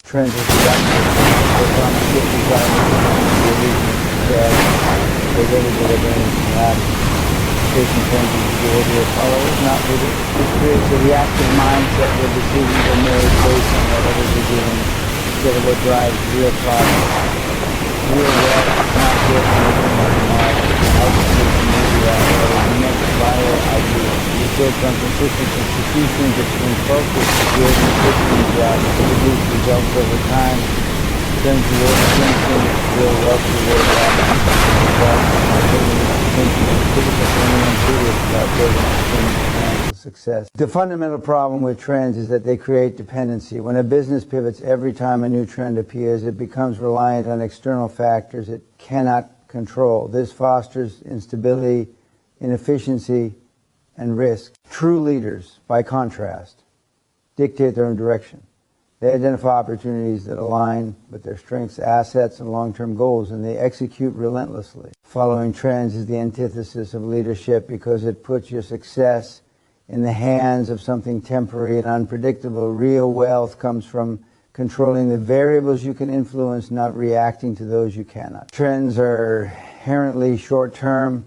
Trends are seductive. They promise quick results, the illusion of success. They really deliver anything less. Chasing trends is behavior of followers, not leaders. This creates a reactive mindset where decisions are made based on what others are doing instead of what drives real progress. Real wealth is not built on overnight market, outsourcing media, or the next viral idea. It's built on consistent execution, disciplined focus, creating systems that produce results over time. Trends reward attention, real wealth reward action. Success. The fundamental problem with trends is that they create dependency. When a business pivots every time a new trend appears, it becomes reliant on external factors it cannot control. This fosters instability, inefficiency, and risk. True leaders, by contrast, dictate their own direction. They identify opportunities that align with their strengths, assets, and long-term goals, and they execute relentlessly. Following trends is the antithesis of leadership because it puts your success in the hands of something temporary and unpredictable. Real wealth comes from controlling the variables you can influence, not reacting to those you cannot. Trends are inherently short-term.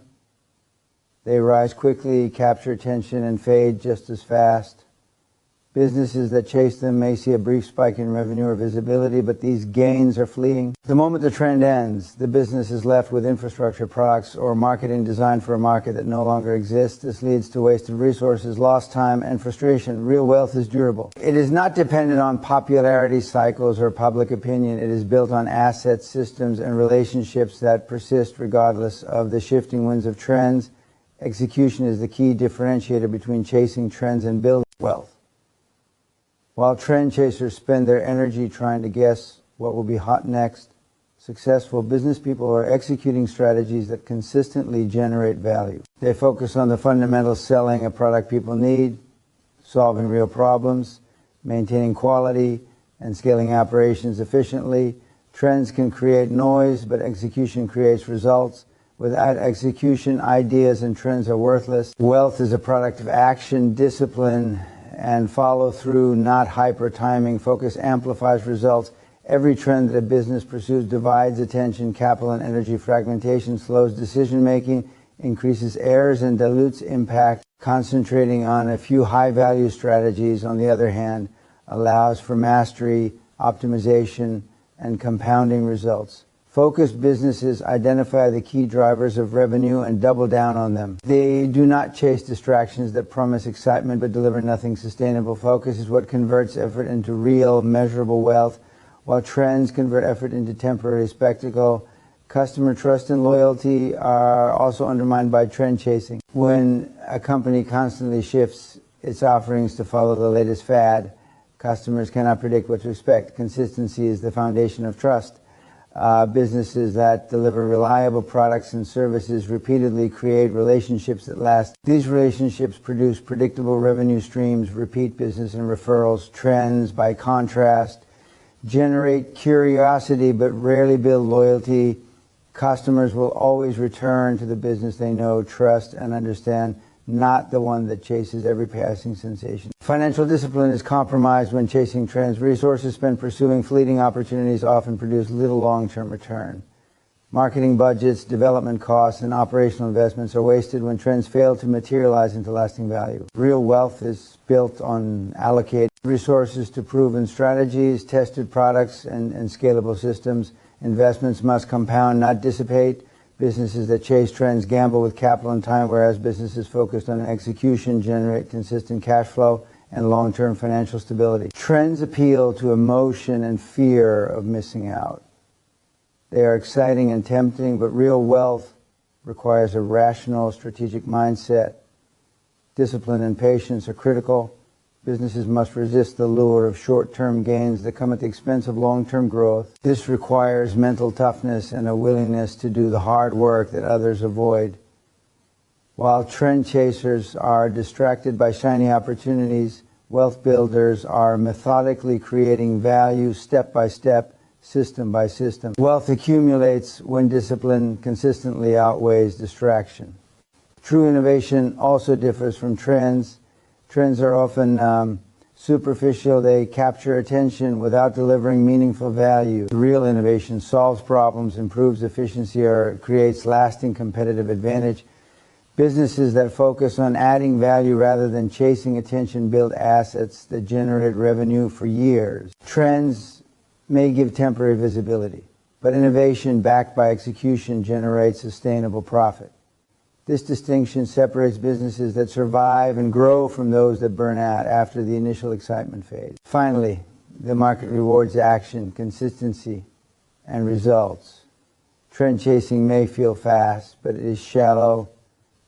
They rise quickly, capture attention, and fade just as fast. Businesses that chase them may see a brief spike in revenue or visibility, but these gains are fleeting. The moment the trend ends, the business is left with infrastructure, products, or marketing designed for a market that no longer exists. This leads to wasted resources, lost time, and frustration. Real wealth is durable. It is not dependent on popularity cycles or public opinion. It is built on assets, systems, and relationships that persist regardless of the shifting winds of trends. Execution is the key differentiator between chasing trends and building wealth. While trend chasers spend their energy trying to guess what will be hot next, successful business people are executing strategies that consistently generate value. They focus on the fundamentals: selling a product people need, solving real problems, maintaining quality, and scaling operations efficiently. Trends can create noise, but execution creates results. Without execution, ideas and trends are worthless. Wealth is a product of action, discipline, and follow through, not hyper timing. Focus amplifies results. Every trend that a business pursues divides attention, capital, and energy. Fragmentation slows decision making, increases errors, and dilutes impact. Concentrating on a few high value strategies, on the other hand, allows for mastery, optimization, and compounding results. Focused businesses identify the key drivers of revenue and double down on them. They do not chase distractions that promise excitement but deliver nothing sustainable. Focus is what converts effort into real, measurable wealth, while trends convert effort into temporary spectacle. Customer trust and loyalty are also undermined by trend chasing. When a company constantly shifts its offerings to follow the latest fad, customers cannot predict what to expect. Consistency is the foundation of trust. Businesses that deliver reliable products and services repeatedly create relationships that last. These relationships produce predictable revenue streams, repeat business, and referrals. Trends, by contrast, generate curiosity but rarely build loyalty. Customers will always return to the business they know, trust, and understand, not the one that chases every passing sensation. Financial discipline is compromised when chasing trends. Resources spent pursuing fleeting opportunities often produce little long-term return. Marketing budgets, development costs, and operational investments are wasted when trends fail to materialize into lasting value. Real wealth is built on allocating resources to proven strategies, tested products, and scalable systems. Investments must compound, not dissipate. Businesses that chase trends gamble with capital and time, whereas businesses focused on execution generate consistent cash flow and long-term financial stability. Trends appeal to emotion and fear of missing out. They are exciting and tempting, but real wealth requires a rational, strategic mindset. Discipline and patience are critical. Businesses must resist the lure of short-term gains that come at the expense of long-term growth. This requires mental toughness and a willingness to do the hard work that others avoid. While trend chasers are distracted by shiny opportunities, wealth builders are methodically creating value step by step, system by system. Wealth accumulates when discipline consistently outweighs distraction. True innovation also differs from trends. Trends are often Superficial, they capture attention without delivering meaningful value. Real innovation solves problems, improves efficiency, or creates lasting competitive advantage. Businesses that focus on adding value rather than chasing attention build assets that generate revenue for years. Trends may give temporary visibility, but innovation backed by execution generates sustainable profit. This distinction separates businesses that survive and grow from those that burn out after the initial excitement phase. Finally, the market rewards action, consistency, and results. Trend chasing may feel fast, but it is shallow.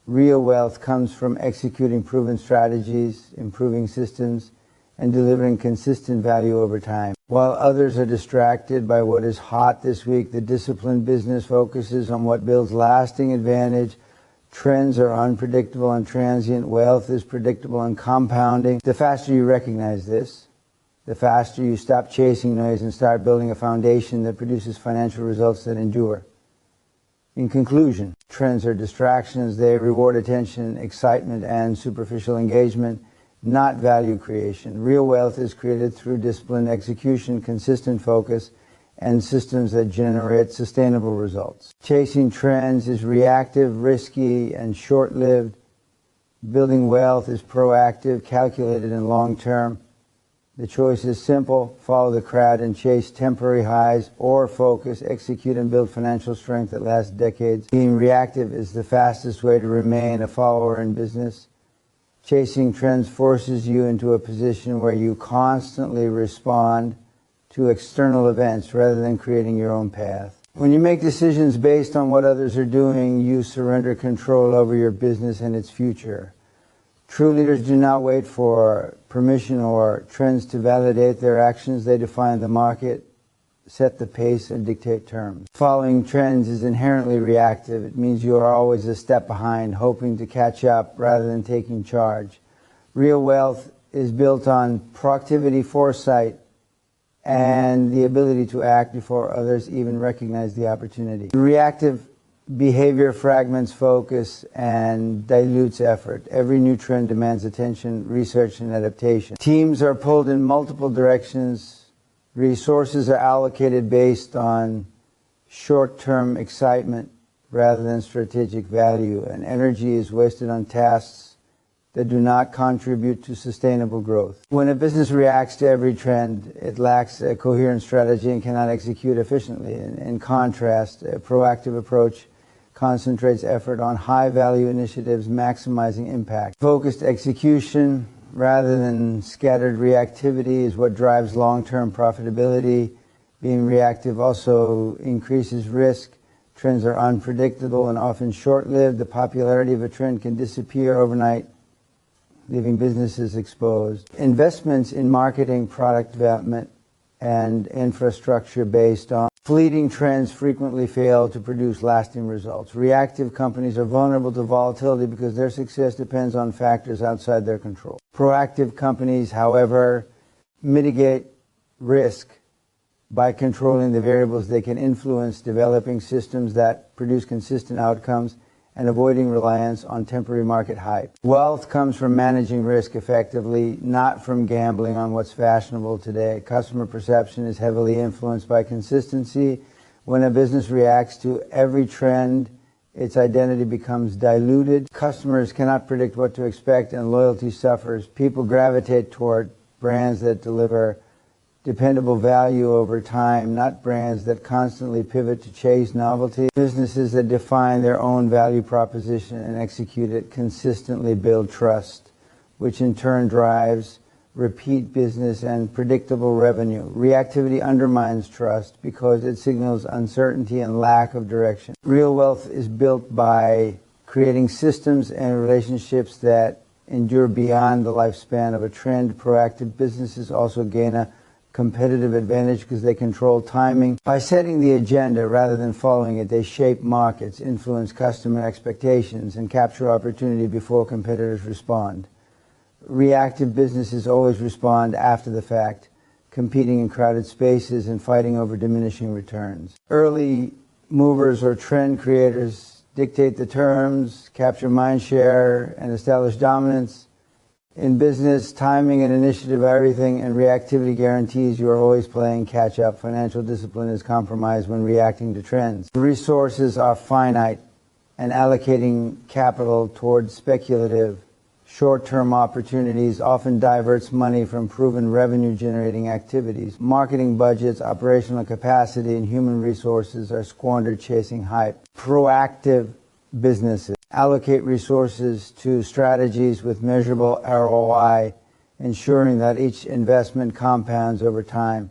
Real wealth comes from executing proven strategies, improving systems, and delivering consistent value over time. While others are distracted by what is hot this week, the disciplined business focuses on what builds lasting advantage. Trends are unpredictable and transient. Wealth is predictable and compounding. The faster you recognize this, the faster you stop chasing noise and start building a foundation that produces financial results that endure. In conclusion, trends are distractions. They reward attention, excitement, and superficial engagement, not value creation. Real wealth is created through disciplined execution, consistent focus, and systems that generate sustainable results. Chasing trends is reactive, risky, and short-lived. Building wealth is proactive, calculated, and long-term. The choice is simple: follow the crowd and chase temporary highs, or focus, execute, and build financial strength that lasts decades. Being reactive is the fastest way to remain a follower in business. Chasing trends forces you into a position where you constantly respond to external events rather than creating your own path. When you make decisions based on what others are doing, you surrender control over your business and its future. True leaders do not wait for permission or trends to validate their actions. They define the market, set the pace, and dictate terms. Following trends is inherently reactive. It means you are always a step behind, hoping to catch up rather than taking charge. Real wealth is built on proactivity, foresight, and the ability to act before others even recognize the opportunity. Reactive behavior fragments focus and dilutes effort. Every new trend demands attention, research, and adaptation. Teams are pulled in multiple directions. Resources are allocated based on short-term excitement rather than strategic value, and energy is wasted on tasks that do not contribute to sustainable growth. When a business reacts to every trend, it lacks a coherent strategy and cannot execute efficiently. In contrast, a proactive approach concentrates effort on high-value initiatives, maximizing impact. Focused execution rather than scattered reactivity is what drives long-term profitability. Being reactive also increases risk. Trends are unpredictable and often short-lived. The popularity of a trend can disappear overnight, leaving businesses exposed. Investments in marketing, product development, and infrastructure based on fleeting trends frequently fail to produce lasting results. Reactive companies are vulnerable to volatility because their success depends on factors outside their control. Proactive companies, however, mitigate risk by controlling the variables they can influence, developing systems that produce consistent outcomes, and avoiding reliance on temporary market hype. Wealth comes from managing risk effectively, not from gambling on what's fashionable today. Customer perception is heavily influenced by consistency. When a business reacts to every trend, its identity becomes diluted. Customers cannot predict what to expect, and loyalty suffers. People gravitate toward brands that deliver dependable value over time, not brands that constantly pivot to chase novelty. Businesses that define their own value proposition and execute it consistently build trust, which in turn drives repeat business and predictable revenue. Reactivity undermines trust because it signals uncertainty and lack of direction. Real wealth is built by creating systems and relationships that endure beyond the lifespan of a trend. Proactive businesses also gain a competitive advantage because they control timing. By setting the agenda rather than following it, they shape markets, influence customer expectations, and capture opportunity before competitors respond. Reactive businesses always respond after the fact, competing in crowded spaces and fighting over diminishing returns. Early movers or trend creators dictate the terms, capture mind share, and establish dominance. In business, timing and initiative are everything, and reactivity guarantees you are always playing catch-up. Financial discipline is compromised when reacting to trends. Resources are finite, and allocating capital towards speculative, short-term opportunities often diverts money from proven revenue-generating activities. Marketing budgets, operational capacity, and human resources are squandered chasing hype. Proactive businesses allocate resources to strategies with measurable ROI, ensuring that each investment compounds over time.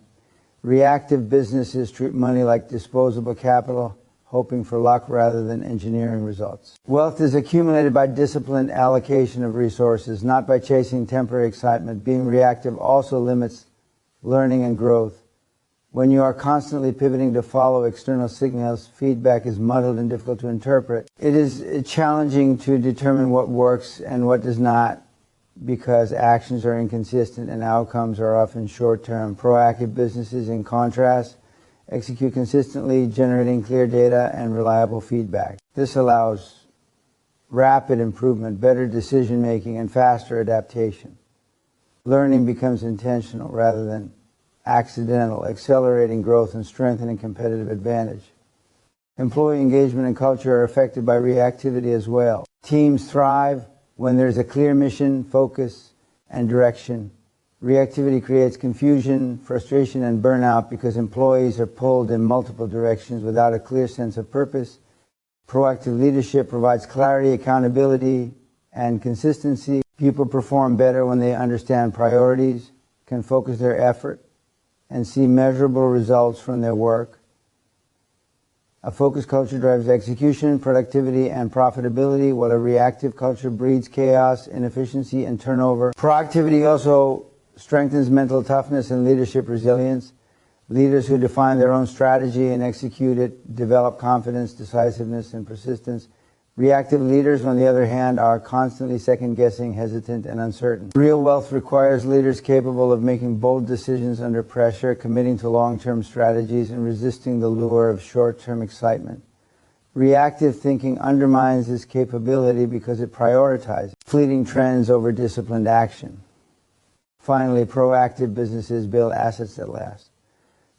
Reactive businesses treat money like disposable capital, hoping for luck rather than engineering results. Wealth is accumulated by disciplined allocation of resources, not by chasing temporary excitement. Being reactive also limits learning and growth. When you are constantly pivoting to follow external signals, feedback is muddled and difficult to interpret. It is challenging to determine what works and what does not, because actions are inconsistent and outcomes are often short-term. Proactive businesses, in contrast, execute consistently, generating clear data and reliable feedback. This allows rapid improvement, better decision-making, and faster adaptation. Learning becomes intentional rather than accidental, accelerating growth and strengthening competitive advantage. Employee engagement and culture are affected by reactivity as well. Teams thrive when there's a clear mission, focus, and direction. Reactivity creates confusion, frustration, and burnout because employees are pulled in multiple directions without a clear sense of purpose. Proactive leadership provides clarity, accountability, and consistency. People perform better when they understand priorities, can focus their effort, and see measurable results from their work. A focused culture drives execution, productivity, and profitability, while a reactive culture breeds chaos, inefficiency, and turnover. Proactivity also strengthens mental toughness and leadership resilience. Leaders who define their own strategy and execute it develop confidence, decisiveness, and persistence. Reactive leaders, on the other hand, are constantly second-guessing, hesitant, and uncertain. Real wealth requires leaders capable of making bold decisions under pressure, committing to long-term strategies, and resisting the lure of short-term excitement. Reactive thinking undermines this capability because it prioritizes fleeting trends over disciplined action. Finally, proactive businesses build assets that last.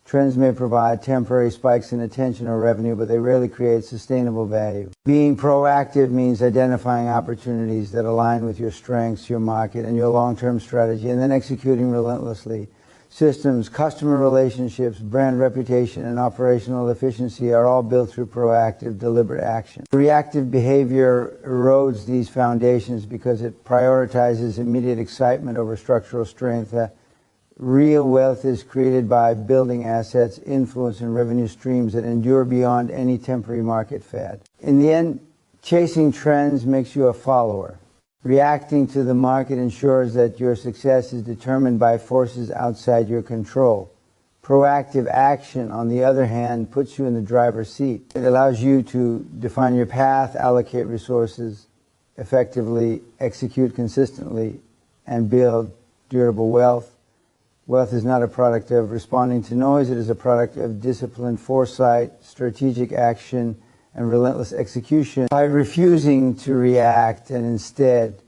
Trends may provide temporary spikes in attention or revenue, but they rarely create sustainable value. Being proactive means identifying opportunities that align with your strengths, your market, and your long-term strategy, and then executing relentlessly. Systems, customer relationships, brand reputation, and operational efficiency are all built through proactive, deliberate action. Reactive behavior erodes these foundations because it prioritizes immediate excitement over structural strength. Real wealth is created by building assets, influence, and revenue streams that endure beyond any temporary market fad. In the end, chasing trends makes you a follower. Reacting to the market ensures that your success is determined by forces outside your control. Proactive action, on the other hand, puts you in the driver's seat. It allows you to define your path, allocate resources effectively, execute consistently, and build durable wealth. Wealth is not a product of responding to noise. It is a product of disciplined foresight, strategic action, and relentless execution. By refusing to react and instead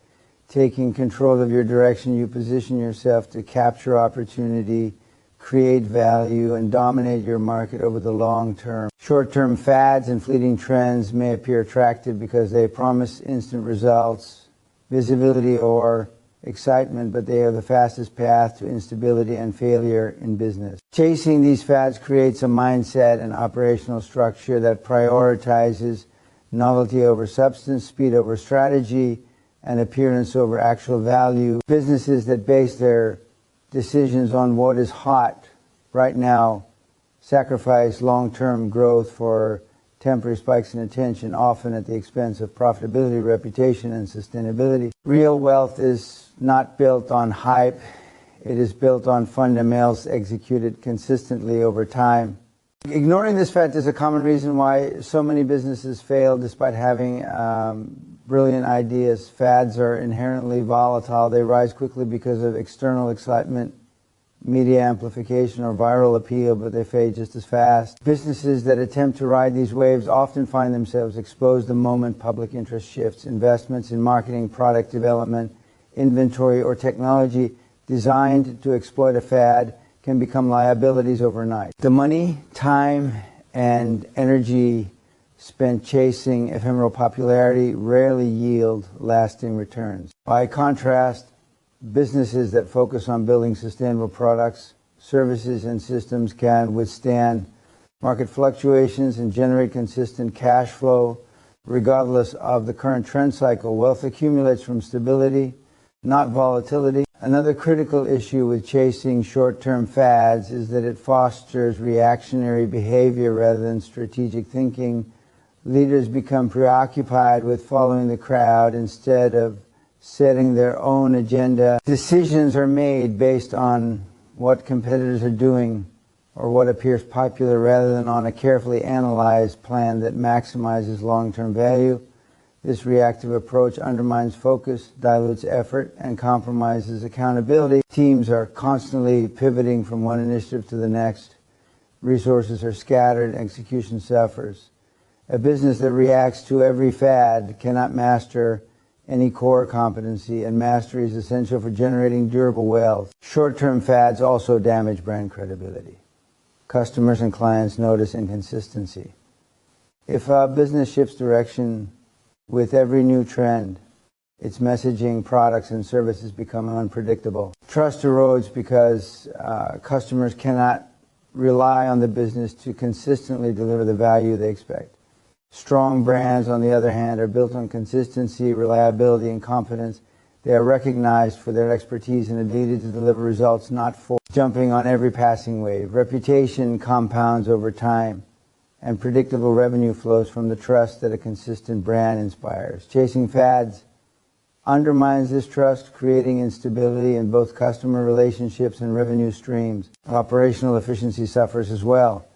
taking control of your direction, you position yourself to capture opportunity, create value, and dominate your market over the long term. Short-term fads and fleeting trends may appear attractive because they promise instant results, visibility, or excitement, but they are the fastest path to instability and failure in business. Chasing these fads creates a mindset and operational structure that prioritizes novelty over substance, speed over strategy, and appearance over actual value. Businesses that base their decisions on what is hot right now sacrifice long-term growth for temporary spikes in attention, often at the expense of profitability, reputation, and sustainability. Real wealth is not built on hype. It is built on fundamentals executed consistently over time. Ignoring this fact is a common reason why so many businesses fail despite having brilliant ideas. Fads are inherently volatile. They rise quickly because of external excitement, media amplification, or viral appeal, but they fade just as fast. Businesses that attempt to ride these waves often find themselves exposed the moment public interest shifts. Investments in marketing, product development, inventory, or technology designed to exploit a fad can become liabilities overnight. The money, time, and energy spent chasing ephemeral popularity rarely yield lasting returns. By contrast, businesses that focus on building sustainable products, services, and systems can withstand market fluctuations and generate consistent cash flow regardless of the current trend cycle. Wealth accumulates from stability, not volatility. Another critical issue with chasing short-term fads is that it fosters reactionary behavior rather than strategic thinking. Leaders become preoccupied with following the crowd instead of setting their own agenda. Decisions are made based on what competitors are doing or what appears popular rather than on a carefully analyzed plan that maximizes long-term value. This reactive approach undermines focus, dilutes effort, and compromises accountability. Teams are constantly pivoting from one initiative to the next. Resources are scattered, execution suffers. A business that reacts to every fad cannot master any core competency, and mastery is essential for generating durable wealth. Short-term fads also damage brand credibility. Customers and clients notice inconsistency. If a business shifts direction with every new trend, its messaging, products, and services become unpredictable. Trust erodes because customers cannot rely on the business to consistently deliver the value they expect. Strong brands, on the other hand, are built on consistency, reliability, and confidence. They are recognized for their expertise and ability to deliver results, not for jumping on every passing wave. Reputation compounds over time, and predictable revenue flows from the trust that a consistent brand inspires. Chasing fads undermines this trust, creating instability in both customer relationships and revenue streams. Operational efficiency suffers as well.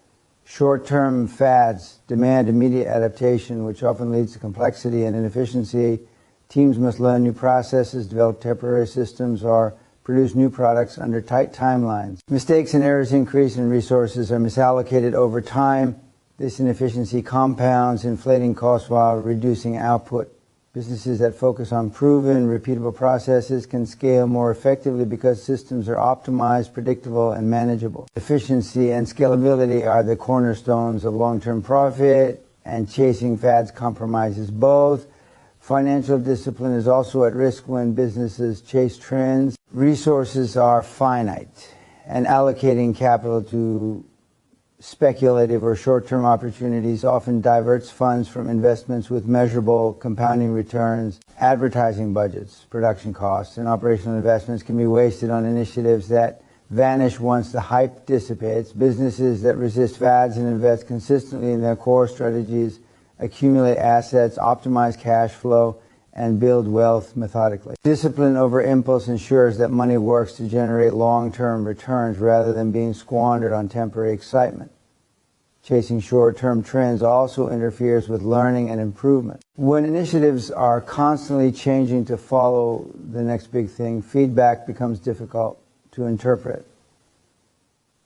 Short-term fads demand immediate adaptation, which often leads to complexity and inefficiency. Teams must learn new processes, develop temporary systems, or produce new products under tight timelines. Mistakes and errors increase and resources are misallocated over time. This inefficiency compounds, inflating costs while reducing output. Businesses that focus on proven, repeatable processes can scale more effectively because systems are optimized, predictable, and manageable. Efficiency and scalability are the cornerstones of long-term profit, and chasing fads compromises both. Financial discipline is also at risk when businesses chase trends. Resources are finite, and allocating capital to speculative or short-term opportunities often diverts funds from investments with measurable compounding returns. Advertising budgets, production costs, and operational investments can be wasted on initiatives that vanish once the hype dissipates. Businesses that resist fads and invest consistently in their core strategies accumulate assets, optimize cash flow, and build wealth methodically. Discipline over impulse ensures that money works to generate long-term returns rather than being squandered on temporary excitement. Chasing short-term trends also interferes with learning and improvement. When initiatives are constantly changing to follow the next big thing, feedback becomes difficult to interpret.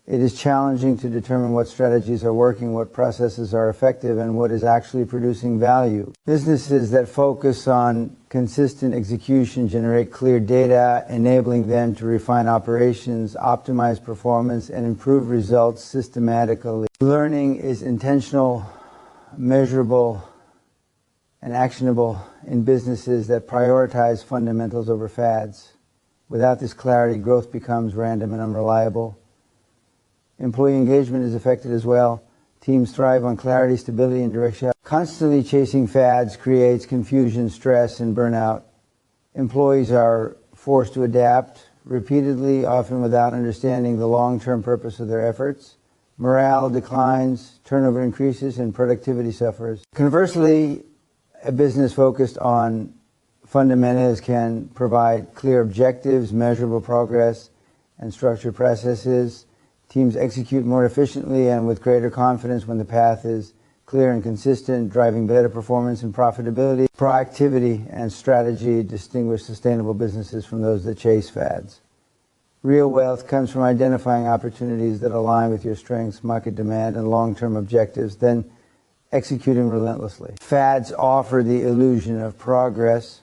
It is challenging to determine what strategies are working, what processes are effective, and what is actually producing value. Businesses that focus on consistent execution generate clear data, enabling them to refine operations, optimize performance, and improve results systematically. Learning is intentional, measurable, and actionable in businesses that prioritize fundamentals over fads. Without this clarity, growth becomes random and unreliable. Employee engagement is affected as well. Teams thrive on clarity, stability, and direction. Constantly chasing fads creates confusion, stress, and burnout. Employees are forced to adapt repeatedly, often without understanding the long-term purpose of their efforts. Morale declines, turnover increases, and productivity suffers. Conversely, a business focused on fundamentals can provide clear objectives, measurable progress, and structured processes. Teams execute more efficiently and with greater confidence when the path is clear and consistent, driving better performance and profitability. Proactivity and strategy distinguish sustainable businesses from those that chase fads. Real wealth comes from identifying opportunities that align with your strengths, market demand, and long-term objectives, then executing relentlessly. Fads offer the illusion of progress,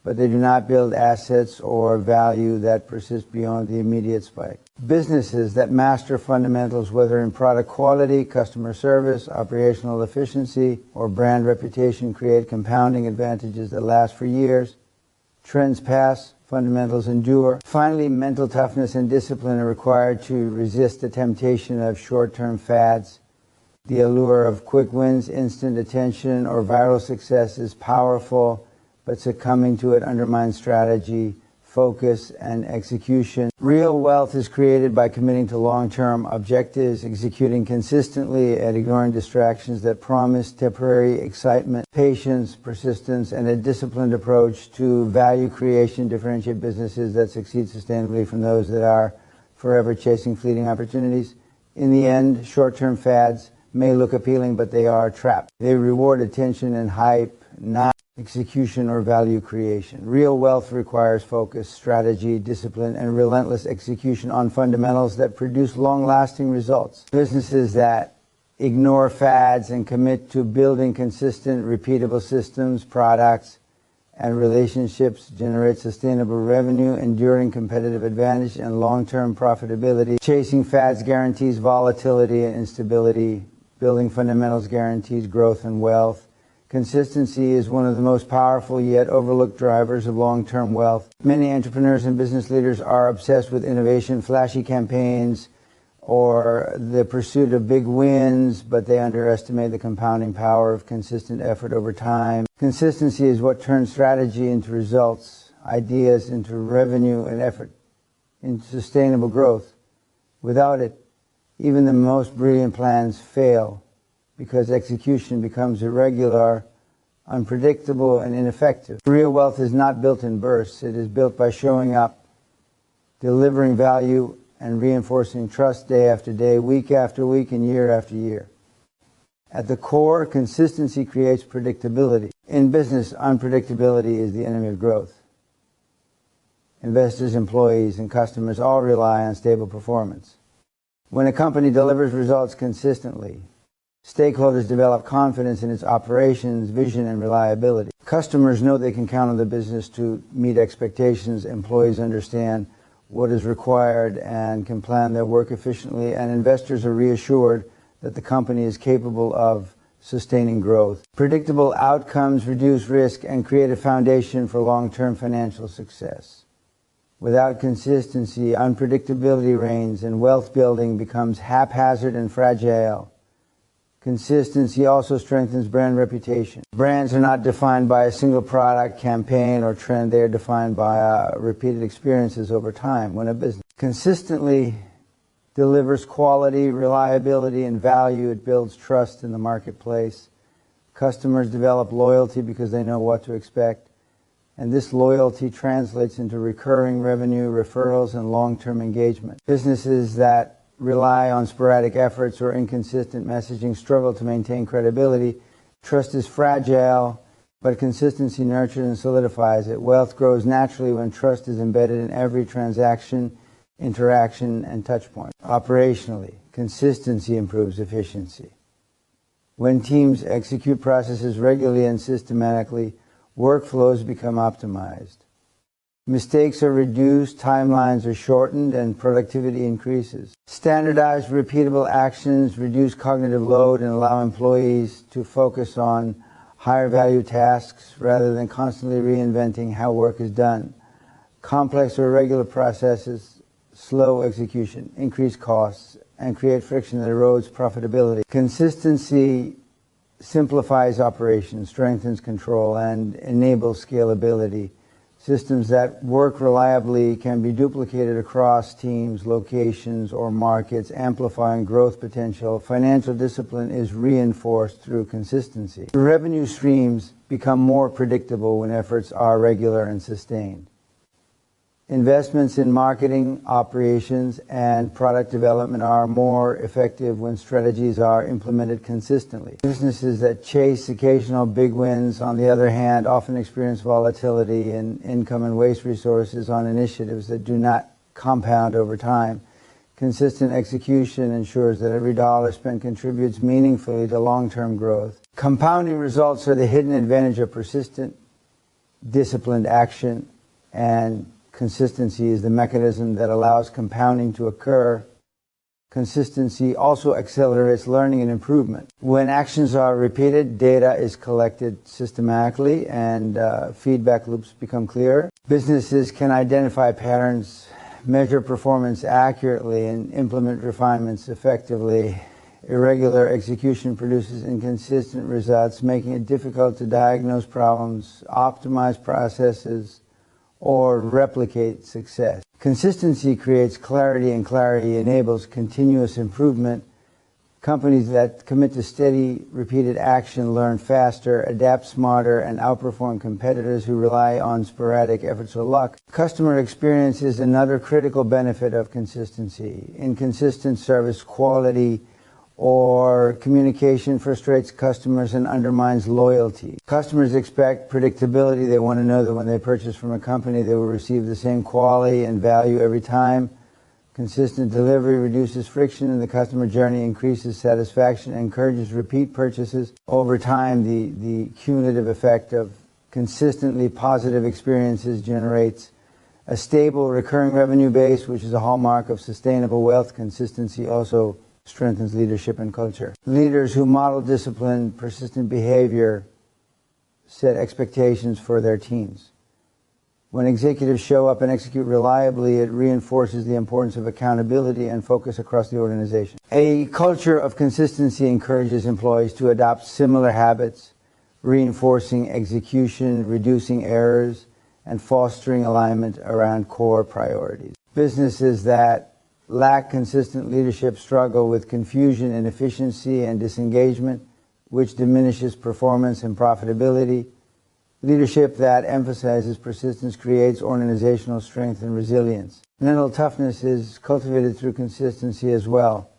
but they do not build assets or value that persist beyond the immediate spike. Businesses that master fundamentals, whether in product quality, customer service, operational efficiency, or brand reputation, create compounding advantages that last for years. Trends pass, fundamentals endure. Finally, mental toughness and discipline are required to resist the temptation of short-term fads. The allure of quick wins, instant attention, or viral success is powerful, but succumbing to it undermines strategy, focus, and execution. Real wealth is created by committing to long-term objectives, executing consistently, and ignoring distractions that promise temporary excitement. Patience, persistence, and a disciplined approach to value creation differentiate businesses that succeed sustainably from those that are forever chasing fleeting opportunities. In the end, short-term fads may look appealing, but they are a trap. They reward attention and hype, not execution or value creation. Real wealth requires focus, strategy, discipline, and relentless execution on fundamentals that produce long-lasting results. Businesses that ignore fads and commit to building consistent, repeatable systems, products, and relationships generate sustainable revenue, enduring competitive advantage, and long-term profitability. Chasing fads guarantees volatility and instability. Building fundamentals guarantees growth and wealth. Consistency is one of the most powerful yet overlooked drivers of long-term wealth. Many entrepreneurs and business leaders are obsessed with innovation, flashy campaigns, or the pursuit of big wins, but they underestimate the compounding power of consistent effort over time. Consistency is what turns strategy into results, ideas into revenue, and effort into sustainable growth. Without it, even the most brilliant plans fail because execution becomes irregular, unpredictable, and ineffective. Real wealth is not built in bursts. It is built by showing up, delivering value, and reinforcing trust day after day, week after week, and year after year. At the core, consistency creates predictability. In business, unpredictability is the enemy of growth. Investors, employees, and customers all rely on stable performance. When a company delivers results consistently, stakeholders develop confidence in its operations, vision, and reliability. Customers know they can count on the business to meet expectations. Employees understand what is required and can plan their work efficiently. And investors are reassured that the company is capable of sustaining growth. Predictable outcomes reduce risk and create a foundation for long-term financial success. Without consistency, unpredictability reigns and wealth building becomes haphazard and fragile. Consistency also strengthens brand reputation. Brands are not defined by a single product, campaign, or trend. They are defined by repeated experiences over time. When a business consistently delivers quality, reliability, and value, it builds trust in the marketplace. Customers develop loyalty because they know what to expect. And this loyalty translates into recurring revenue, referrals, and long-term engagement. Businesses that rely on sporadic efforts or inconsistent messaging struggle to maintain credibility. Trust is fragile, but consistency nurtures and solidifies it. Wealth grows naturally when trust is embedded in every transaction, interaction, and touchpoint. Operationally, consistency improves efficiency. When teams execute processes regularly and systematically, workflows become optimized. Mistakes are reduced, timelines are shortened, and productivity increases. Standardized, repeatable actions reduce cognitive load and allow employees to focus on higher value tasks rather than constantly reinventing how work is done. Complex or irregular processes slow execution, increase costs, and create friction that erodes profitability. Consistency simplifies operations, strengthens control, and enables scalability. Systems that work reliably can be duplicated across teams, locations, or markets, amplifying growth potential. Financial discipline is reinforced through consistency. Revenue streams become more predictable when efforts are regular and sustained. Investments in marketing, operations, and product development are more effective when strategies are implemented consistently. Businesses that chase occasional big wins, on the other hand, often experience volatility in income and waste resources on initiatives that do not compound over time. Consistent execution ensures that every dollar spent contributes meaningfully to long-term growth. Compounding results are the hidden advantage of persistent, disciplined action, and consistency is the mechanism that allows compounding to occur. Consistency also accelerates learning and improvement. When actions are repeated, data is collected systematically and feedback loops become clearer. Businesses can identify patterns, measure performance accurately, and implement refinements effectively. Irregular execution produces inconsistent results, making it difficult to diagnose problems, optimize processes, or replicate success. Consistency creates clarity, and clarity enables continuous improvement. Companies that commit to steady, repeated action learn faster, adapt smarter, and outperform competitors who rely on sporadic efforts or luck. Customer experience is another critical benefit of consistency. Inconsistent service quality or communication frustrates customers and undermines loyalty. Customers expect predictability. They want to know that when they purchase from a company, they will receive the same quality and value every time. Consistent delivery reduces friction in the customer journey, increases satisfaction, and encourages repeat purchases. Over time, the cumulative effect of consistently positive experiences generates a stable recurring revenue base, which is a hallmark of sustainable wealth. Consistency also strengthens leadership and culture. Leaders who model disciplined, persistent behavior set expectations for their teams. When executives show up and execute reliably, it reinforces the importance of accountability and focus across the organization. A culture of consistency encourages employees to adopt similar habits, reinforcing execution, reducing errors, and fostering alignment around core priorities. Businesses that lack consistent leadership struggle with confusion, inefficiency, and disengagement, which diminishes performance and profitability. Leadership that emphasizes persistence creates organizational strength and resilience. Mental toughness is cultivated through consistency as well.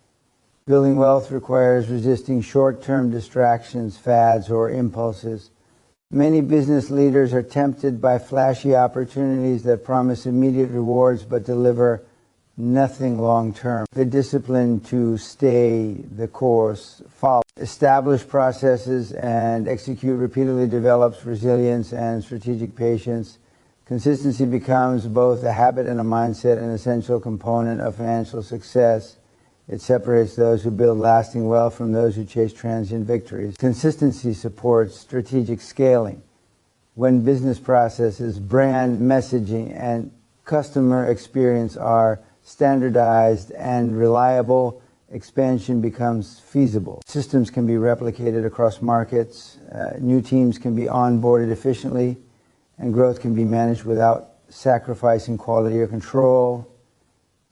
Building wealth requires resisting short-term distractions, fads, or impulses. Many business leaders are tempted by flashy opportunities that promise immediate rewards but deliver nothing long-term. The discipline to stay the course follows. Establish processes and execute repeatedly develops resilience and strategic patience. Consistency becomes both a habit and a mindset, an essential component of financial success. It separates those who build lasting wealth from those who chase transient victories. Consistency supports strategic scaling. When business processes, brand messaging, and customer experience are standardized and reliable, expansion becomes feasible. Systems can be replicated across markets, new teams can be onboarded efficiently, and growth can be managed without sacrificing quality or control.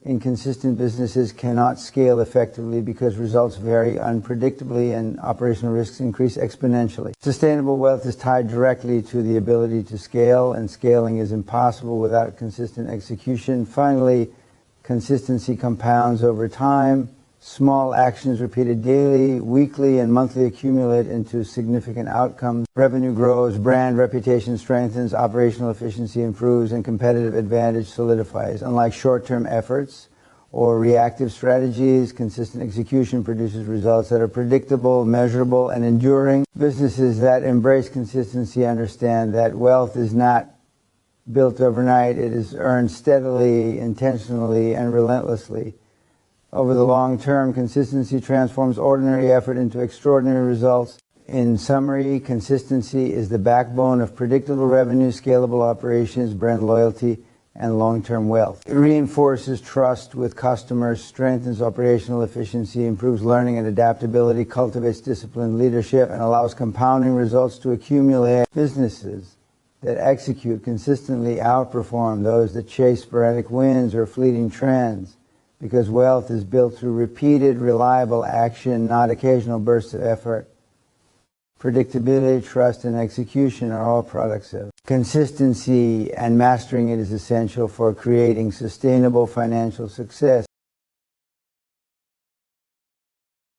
Inconsistent businesses cannot scale effectively because results vary unpredictably and operational risks increase exponentially. Sustainable wealth is tied directly to the ability to scale, and scaling is impossible without consistent execution. Finally, consistency compounds over time. Small actions repeated daily, weekly, and monthly accumulate into significant outcomes. Revenue grows, brand reputation strengthens, operational efficiency improves, and competitive advantage solidifies. Unlike short-term efforts or reactive strategies, consistent execution produces results that are predictable, measurable, and enduring. Businesses that embrace consistency understand that wealth is not built overnight. It is earned steadily, intentionally, and relentlessly. Over the long term, consistency transforms ordinary effort into extraordinary results. In summary, consistency is the backbone of predictable revenue, scalable operations, brand loyalty, and long-term wealth. It reinforces trust with customers, strengthens operational efficiency, improves learning and adaptability, cultivates disciplined leadership, and allows compounding results to accumulate. Businesses that execute consistently outperform those that chase sporadic wins or fleeting trends, because wealth is built through repeated, reliable action, not occasional bursts of effort. Predictability, trust, and execution are all products of consistency, and mastering it is essential for creating sustainable financial success.